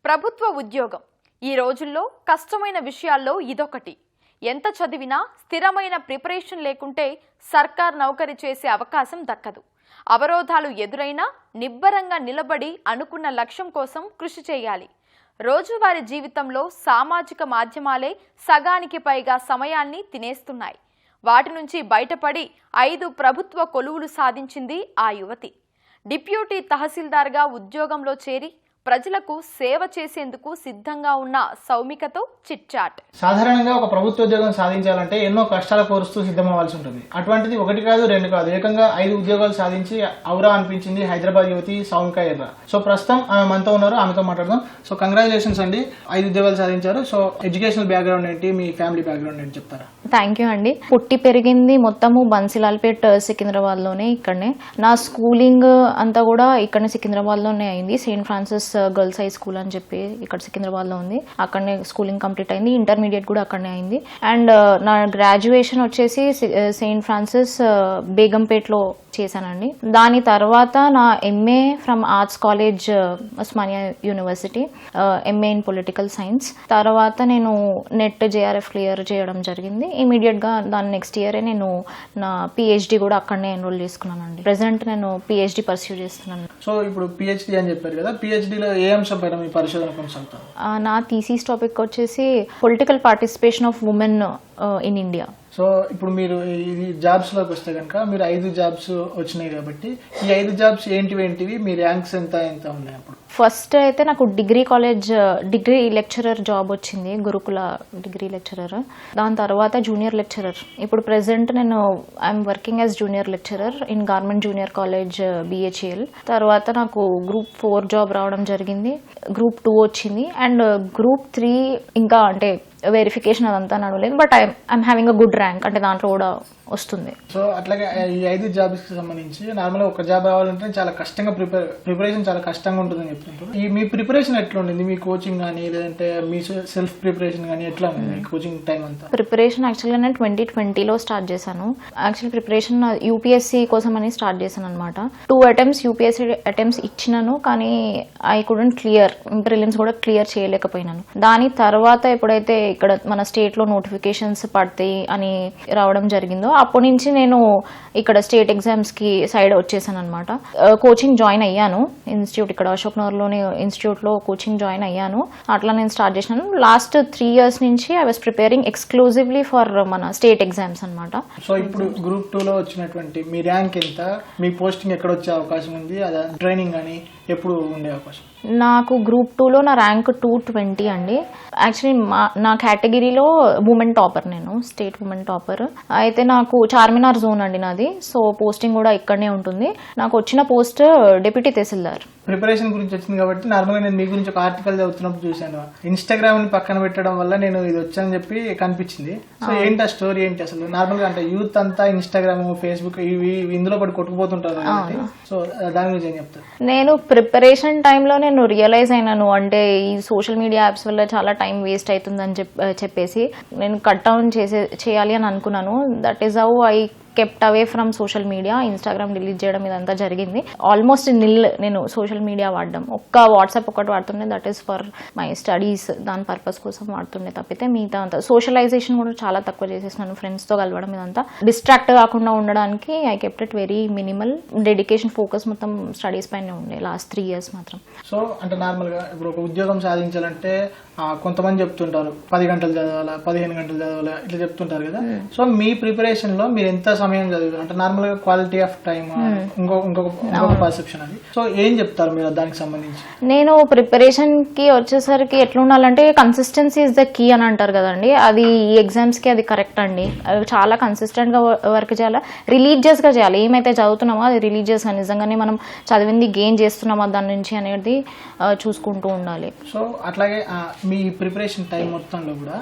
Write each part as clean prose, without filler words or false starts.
ప్రభుత్వ ఉద్యోగం ఈ రోజుల్లో కష్టమైన విషయాల్లో ఇదొకటి. ఎంత చదివినా స్థిరమైన ప్రిపరేషన్ లేకుంటే సర్కార్ నౌకరీ చేసే అవకాశం దక్కదు. అవరోధాలు ఎదురైనా నిబ్బరంగా నిలబడి అనుకున్న లక్ష్యం కోసం కృషి చేయాలి. రోజువారీ జీవితంలో సామాజిక మాధ్యమాలే సగానికి పైగా సమయాన్ని తినేస్తున్నాయి. వాటి నుంచి బయటపడి 5 ప్రభుత్వ కొలువులు సాధించింది ఆ యువతి. డిప్యూటీ తహసీల్దార్గా ఉద్యోగంలో చేరి ప్రజలకు సేవ చేసేందుకు సిద్ధంగా ఉన్న సౌమికతో చిట్ చాట్. సాధారణంగా ఒక ప్రభుత్వ ఉద్యోగం సాధించాలంటే ఎన్నో కష్టాల కోరుస్తూ సిద్ధమవ్వాల్సి ఉంటుంది. అటువంటిది 1 కాదు 2 కాదు ఏకంగా 5 ఉద్యోగాలు సాధించి ఔరా అనిపించింది హైదరాబాద్ యువతి సౌమిక ఎర్ర. సో ప్రస్తుతం ఆమె మనతో ఉన్నారు, ఆమెతో మాట్లాడదాం. సో కంగ్రాచులేషన్స్ అండి, 5 ఉద్యోగాలు సాధించారు. సో ఎడ్యుకేషనల్ బ్యాక్గ్రౌండ్ ఏంటి, మీ ఫ్యామిలీ బ్యాక్గ్రౌండ్ ఏంటి చెప్తారా? థ్యాంక్ యూ అండి. పుట్టి పెరిగింది మొత్తము బన్సిలాల్పేట్ సికింద్రాబాద్లోనే. ఇక్కడనే నా స్కూలింగ్ అంతా కూడా ఇక్కడనే సికింద్రాబాద్లోనే అయింది. Saint Francis girls high school అని చెప్పి ఇక్కడ సికింద్రాబాద్లో ఉంది. అక్కడనే స్కూలింగ్ కంప్లీట్ అయింది. ఇంటర్మీడియట్ కూడా అక్కడనే అయింది. అండ్ నా గ్రాడ్యుయేషన్ వచ్చేసి సెయింట్ ఫ్రాన్సిస్ బేగంపేట్లో చేశానండి. దాని తర్వాత నా MA from arts college Osmania university, MA in political science. తర్వాత నేను నెట్ జేఆర్ఎఫ్ క్లియర్ చేయడం జరిగింది. ఇమీడియట్గా దాని నెక్స్ట్ ఇయరే నేను నా పిహెచ్డి కూడా అక్కడనే ఎన్రోల్ చేసుకున్నానండి. ప్రెసెంట్ నేను పిహెచ్డి పర్స్యూ చేస్తున్నాను. సో ఇప్పుడు పిహెచ్డి అని చెప్పారు కదా, పిహెచ్డిలో ఏ అంశం పైన మీ పరిశోధన కొనసాగుతారు? నా థీసిస్ టాపిక్ వచ్చేసి political participation of women in India. So ఇప్పుడు మీరు ఈ జాబ్స్లోకి వస్తే కనుక మీరు 5 జాబ్స్ వచ్చినాయి కాబట్టి ఈ 5 జాబ్స్ ఏంటివి, మీ ర్యాంక్స్ ఎంత ఉన్నాయి? అప్పుడు ఫస్ట్ అయితే నాకు డిగ్రీ లెక్చరర్ జాబ్ వచ్చింది, గురుకుల డిగ్రీ లెక్చరర్. దాని తర్వాత జూనియర్ లెక్చరర్. ఇప్పుడు ప్రెసెంట్ నేను I'm working as junior lecturer in government junior college BHEL. తర్వాత నాకు గ్రూప్ 4 జాబ్ రావడం జరిగింది, గ్రూప్ 2 వచ్చింది, అండ్ గ్రూప్ 3 ఇంకా అంటే వెరిఫికేషన్ అదంతా నడవలేదు. But I'm having a good rank, అంటే దాంట్లో కూడా వస్తుంది. సో అట్లాగే ఈ 5 జాబ్స్ కి సంబంధించి నార్మల్గా ఒక జాబ్ రావాలంటే చాలా కష్టంగా ప్రిపరేషన్ చాలా కష్టంగా ఉంటుందని చెప్తుంటారు. ఈ మీ ప్రిపరేషన్ ఎట్లా ఉండింది? మీ కోచింగ్ కానీ లేదంటే మీ సెల్ఫ్ ప్రిపరేషన్ కానీ ఎట్లా ఉంది కోచింగ్ టైం అంతా? ప్రిపరేషన్ యాక్చువల్గా నేను 2020లో స్టార్ట్ చేశాను. యాక్చువల్ ప్రిపరేషన్ యూపీఎస్సీ కోసం అని స్టార్ట్ చేశాను అనమాట. 2 attempts యూపీఎస్సీ అటెంప్ట్స్ ఇచ్చినాను, కానీ ఐ కుడెంట్ క్లియర్, ప్రిలిమ్స్ కూడా క్లియర్ చేయలేకపోయినాను. దాని తర్వాత ఎప్పుడైతే ఇక్కడ మన స్టేట్ లో నోటిఫికేషన్స్ పడతాయి అని రావడం జరిగిందో అప్పటి నుంచి నేను ఇక్కడ స్టేట్ ఎగ్జామ్స్ కి సైడ్ వచ్చేసాను అనమాట. కోచింగ్ జాయిన్ అయ్యాను ఇన్స్టిట్యూట్, ఇక్కడ అశోక్ నగర్ లోని ఇన్స్టిట్యూట్ లో కోచింగ్ జాయిన్ అయ్యాను. అట్లా నేను స్టార్ట్ చేసినాను. లాస్ట్ 3 years నుంచి I was preparing exclusively for మన స్టేట్ ఎగ్జామ్స్ అనమాట. సో ఇప్పుడు గ్రూప్ 2 లో వచ్చినటువంటి మీ ర్యాంక్ ఎంత, మీ పోస్టింగ్ ఎక్కడ వచ్చే అవకాశం ఉంది, అదే ట్రైనింగ్ కానీ ఎప్పుడు ఉండే అవకాశం? నాకు గ్రూప్ 2లో నా ర్యాంక్ 220 అండి. యాక్చువల్లీ నా కేటగిరీలో ఉమెన్ టాపర్, నేను స్టేట్ ఉమెన్ టాపర్. అయితే నాకు చార్మినార్ జోన్ అండి నాది. సో పోస్టింగ్ కూడా ఇక్కడనే ఉంటుంది. నాకు వచ్చిన పోస్ట్ డిప్యూటీ తహసీల్దార్. ప్రిపరేషన్ గురించి వచ్చింది కాబట్టి నార్మల్గా నేను మీ గురించి ఒక ఆర్టికల్ చదువుతున్నప్పుడు చూశాను. ఇన్స్టాగ్రామ్ ని పక్కన పెట్టడం వల్ల నేను ఇది వచ్చానని చెప్పి కనిపించింది. సో ఏంటి ఆ స్టోరీ ఏంటి అసలు? నార్మల్గా అంటే యూత్ అంతా ఇన్స్టాగ్రామ్, ఫేస్బుక్ ఇవి ఇందులో పడి కొట్టుకుపోతుంటారు. సో దాని గురించి ఏం చెప్తారు? నేను ప్రిపరేషన్ టైంలో నేను రియలైజ్ అయినాను, అంటే ఈ సోషల్ మీడియా యాప్స్ వల్ల చాలా టైం వేస్ట్ అవుతుందని చెప్పేసి నేను కట్ డౌన్ చేయాలి అని అనుకున్నాను. That is how I kept away from social media. Instagram delete చేయడం ఇదంతా జరిగింది. ఆల్మోస్ట్ నేను సోషల్ మీడియా వాడడం, ఒక్క వాట్సాప్ ఒకటి వాడుతుండే, that is for my studies, దాని పర్పస్ కోసం వాడుతుండే తప్పితే మిగతా అంతా సోషలైజేషన్ కూడా చాలా తక్కువ చేసేసినాను. ఫ్రెండ్స్తో కలవడం ఇదంతా డిస్ట్రాక్ట్ కాకుండా ఉండడానికి I kept it very minimal. Dedication focus మొత్తం స్టడీస్ పైన ఉండే లాస్ట్ 3 years మాత్రం. సో అంటే నార్మల్గా ఇప్పుడు ఒక ఉద్యోగం సాధించాలంటే కొంతమంది చెప్తుంటారు 10 గంటలు చదవాలా, 15 గంటలు చదవాలా, ఇట్లా చెప్తుంటారు కదా. సో మీ ప్రిపరేషన్ లో మీరు ఎంత సమయం చదివారు? అంటే నార్మల్ గా క్వాలిటీ ఆఫ్ టైమ్ ఇంకొక పర్సెప్షన్ అది. సో ఏం చెప్తారు మీరు దానికి సంబంధించి? నేను ప్రిపరేషన్ కి వచ్చేసరికి ఎట్లా ఉండాలంటే కన్సిస్టెన్సీ ఇస్ ద కీ అని అంటారు కదండి. అది ఈ ఎగ్జామ్స్ కి అది కరెక్ట్ అండి. చాలా కన్సిస్టెంట్ గా వర్క్ చేయాలి, రిలీజియస్ గా చేయాలి. ఏమైతే చదువుతున్నామో అది రిలీజియస్ గా నిజంగానే మనం చదివింది గెయిన్ చేస్తున్నామా దాని నుంచి అనేది చూసుకుంటూ ఉండాలి. సో అట్లాగే మీ ప్రిపరేషన్ టైం మొత్తంలో కూడా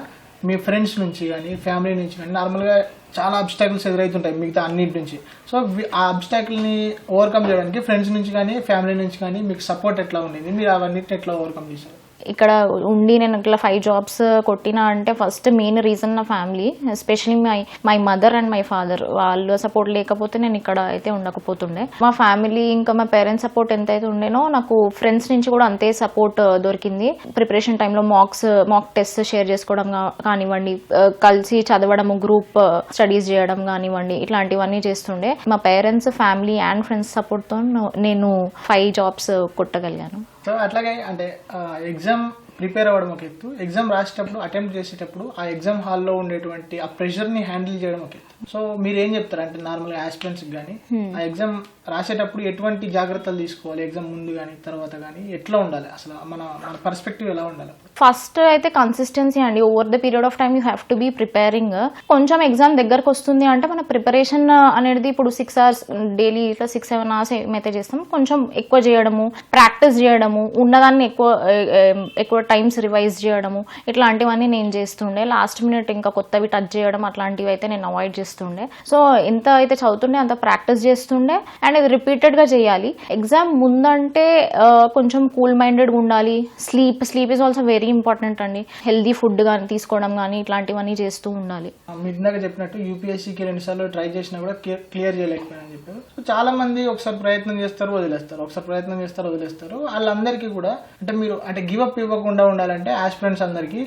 మీ ఫ్రెండ్స్ నుంచి కానీ ఫ్యామిలీ నుంచి కానీ నార్మల్గా చాలా అబ్స్టాకిల్స్ ఎదురవుతుంటాయి మిగతా అన్నింటి నుంచి. సో ఆ అబ్స్టాకిల్ని ఓవర్కమ్ చేయడానికి ఫ్రెండ్స్ నుంచి కానీ ఫ్యామిలీ నుంచి కానీ మీకు సపోర్ట్ ఎట్లా ఉండేది? మీరు అవన్నిటిని ఎట్లా ఓవర్కమ్ చేశారు? ఇక్కడ ఉండి నేను ఇట్లా 5 jobs కొట్టినా అంటే ఫస్ట్ మెయిన్ రీజన్ నా family, especially my mother and my father. వాళ్ళ సపోర్ట్ లేకపోతే నేను ఇక్కడ అయితే ఉండకపోతుండే. మా ఫ్యామిలీ ఇంకా మా పేరెంట్స్ సపోర్ట్ ఎంతైతే ఉండేనో నాకు ఫ్రెండ్స్ నుంచి కూడా అంతే సపోర్ట్ దొరికింది. ప్రిపరేషన్ టైంలో మాక్ టెస్ట్ షేర్ చేసుకోవడం కానివ్వండి, కలిసి చదవడము, గ్రూప్ స్టడీస్ చేయడం కానివ్వండి, ఇట్లాంటివన్నీ చేస్తుండే. మా పేరెంట్స్, ఫ్యామిలీ అండ్ ఫ్రెండ్స్ సపోర్ట్తో నేను 5 jobs కొట్టగలిగాను. సో అట్లాగే అంటే ఎగ్జామ్ ప్రిపేర్ అవ్వడం ఒక ఎత్తు, ఎగ్జామ్ రాసేటప్పుడు అటెంప్ట్ చేసేటప్పుడు ఆ ఎగ్జామ్ హాల్లో ఉండేటువంటి ఆ ప్రెషర్ని హ్యాండిల్ చేయడం ఒక ఎత్తు. సో మీరు ఏం చెప్తారు అంటే నార్మల్గా ఆస్పిరెంట్స్కి కానీ ఆ ఎగ్జామ్ రాసేటప్పుడు ఎటువంటి జాగ్రత్తలు తీసుకోవాలి, ఎగ్జామ్ ముందు కానీ తర్వాత కానీ ఎట్లా ఉండాలి, అసలు మన పర్స్పెక్టివ్ ఎలా ఉండాలి? ఫస్ట్ అయితే కన్సిస్టెన్సీ అండి. Over the period of time you have to be preparing. కొంచెం ఎగ్జామ్ దగ్గరకు వస్తుంది అంటే మన ప్రిపరేషన్ అనేది ఇప్పుడు 6 hours డైలీ ఇట్లా 6-7 hours ఏమైతే చేస్తాం, కొంచెం ఎక్కువ చేయడము, ప్రాక్టీస్ చేయడము, ఉన్నదాన్ని ఎక్కువ టైమ్స్ రివైజ్ చేయడము, ఇట్లాంటివన్నీ నేను చేస్తుండే. లాస్ట్ మినిట్ ఇంకా కొత్తవి టచ్ చేయడం అట్లాంటివి అయితే నేను అవాయిడ్ చేస్తుండే. సో ఎంత అయితే చదువుతుండే అంత ప్రాక్టీస్ చేస్తుండే అండ్ ఇది రిపీటెడ్గా చేయాలి. ఎగ్జామ్ ముందంటే కొంచెం కూల్ మైండెడ్గా ఉండాలి. Sleep is also very important అండి. హెల్దీ ఫుడ్ కానీ తీసుకోవడం కానీ ఇట్లాంటివన్నీ చేస్తూ ఉండాలి. మీరు ఇందాక చెప్పినట్టు యూపీఎస్సీకి 2 సార్లు ట్రై చేసినా కూడా క్లియర్ చేయలేకపోయారని చెప్పారు. సో చాలా మంది ఒకసారి ప్రయత్నం చేస్తారు, వదిలేస్తారు, ఒకసారి ప్రయత్నం చేస్తారు, వదిలేస్తారు. వాళ్ళందరికీ కూడా అంటే మీరు అంటే గివ్ అప్ ఇవ్వకుండా ఉండాలంటే ఆస్పిరెంట్స్ అందరికీ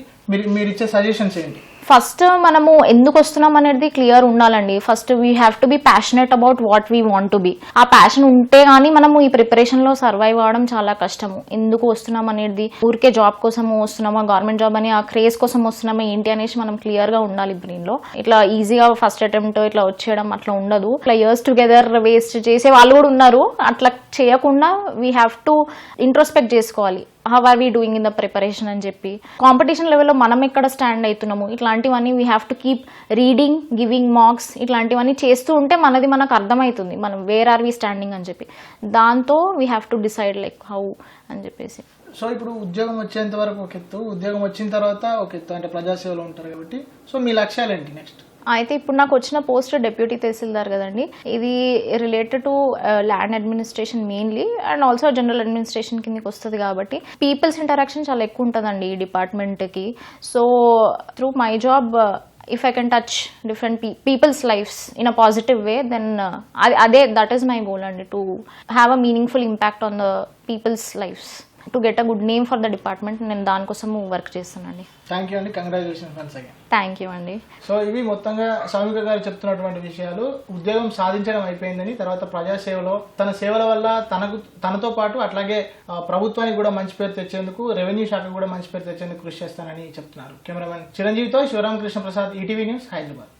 మీరు ఇచ్చే సజెషన్స్ ఏంటి? ఫస్ట్ మనము ఎందుకు వస్తున్నాం అనేది క్లియర్ ఉండాలండి. First we have to be passionate about what we want to be. ఆ ప్యాషన్ ఉంటే గానీ మనము ఈ ప్రిపరేషన్లో సర్వైవ్ అవ్వడం చాలా కష్టము. ఎందుకు వస్తున్నాం అనేది, ఊరికే జాబ్ కోసం వస్తున్నామా, గవర్నమెంట్ జాబ్ అని ఆ క్రేజ్ కోసం వస్తున్నామా ఏంటి అనేసి మనం క్లియర్గా ఉండాలి బ్రెయిన్లో. ఇట్లా ఈజీగా ఫస్ట్ అటెంప్ట్ ఇట్లా వచ్చేయడం అట్లా ఉండదు. ఇట్లా ఇయర్స్ టుగెదర్ వేస్ట్ చేసే వాళ్ళు కూడా ఉన్నారు. అట్లా చేయకుండా వీ హ్యావ్ టు ఇంట్రోస్పెక్ట్ చేసుకోవాలి. How are we doing in the preparation అని చెప్పి, కాంపిటీషన్ లెవెల్లో మనం ఎక్కడ స్టాండ్ అవుతున్నాము, ఇట్లాంటివన్నీ we have to keep reading, giving marks, ఇట్లాంటివన్నీ చేస్తూ ఉంటే మనకు అర్థమవుతుంది మనం వేర్ ఆర్ వీ స్టాండింగ్ అని చెప్పి. దాంతో we have to decide like how అని చెప్పేసి. సో ఇప్పుడు ఉద్యోగం వచ్చేంత వరకు ఒక ఎత్తు, ఉద్యోగం వచ్చిన తర్వాత ఒక ఎత్తు, అంటే ప్రజాసేవలో ఉంటారు కాబట్టి. సో మీ లక్ష్యాలు ఏంటి నెక్స్ట్? అయితే ఇప్పుడు నాకు వచ్చిన పోస్ట్ డెప్యూటీ తహసీల్దార్ కదండి. ఇది related to land administration mainly and also general administration కిందకి వస్తుంది కాబట్టి పీపుల్స్ ఇంటరాక్షన్ చాలా ఎక్కువ ఉంటుందండి ఈ డిపార్ట్మెంట్కి. So through my job if I can touch different people's lives in a positive way, then that is my goal, and to have a meaningful impact on the people's lives, to get a good name for the department. నేను దానికోసం work చేస్తానండి. Thank you అండి, congratulations once again. Thank you అండి. So ఇవి మొత్తంగా సౌమిక గారు చెప్తున్నటువంటి విషయాలు. ఉద్యోగం సాధించడం అయిపోయిందని, తర్వాత ప్రజాసేవలో తన సేవల వల్ల తనతో పాటు అట్లాగే ప్రభుత్వానికి కూడా మంచి పేరు తెచ్చేందుకు, రెవెన్యూ శాఖకు కూడా మంచి పేరు తెచ్చేందుకు కృషి చేస్తానని చెప్తున్నారు. కెమెరామెన్ చిరంజీవితో శివరామకృష్ణ ప్రసాద్, ఈటీవీ న్యూస్, హైదరాబాద్.